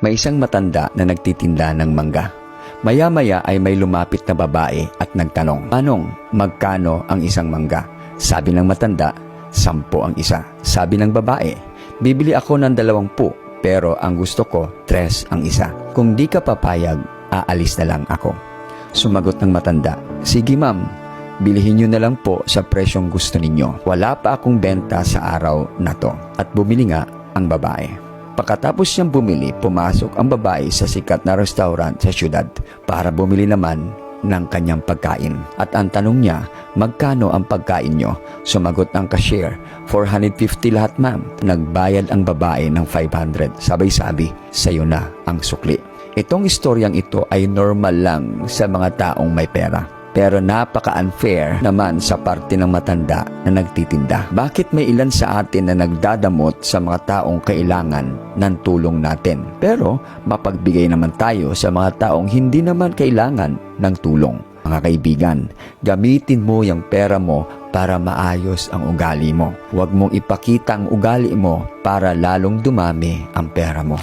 May isang matanda na nagtitinda ng mangga. Maya-maya ay may lumapit na babae at nagtanong, "Manong, magkano ang isang mangga?" Sabi ng matanda, 10 ang isa. Sabi ng babae, "Bibili ako ng 20, pero ang gusto ko, 3 ang isa. Kung di ka papayag, aalis na lang ako." Sumagot ng matanda, "Sige ma'am, bilihin nyo na lang po sa presyong gusto ninyo. Wala pa akong benta sa araw na to." At bumili nga ang babae. Pagkatapos niyang bumili, pumasok ang babae sa sikat na restaurant sa syudad para bumili naman ng kanyang pagkain. At ang tanong niya, "Magkano ang pagkain nyo?" Sumagot ng cashier, 450 lahat ma'am." Nagbayad ang babae ng 500. Sabay-sabi, "Sayo na ang sukli." Itong istoryang ito ay normal lang sa mga taong may pera. Pero napaka-unfair naman sa parte ng matanda na nagtitinda. Bakit may ilan sa atin na nagdadamot sa mga taong kailangan ng tulong natin? Pero mapagbigay naman tayo sa mga taong hindi naman kailangan ng tulong. Mga kaibigan, gamitin mo yung pera mo para maayos ang ugali mo. Huwag mong ipakita ang ugali mo para lalong dumami ang pera mo.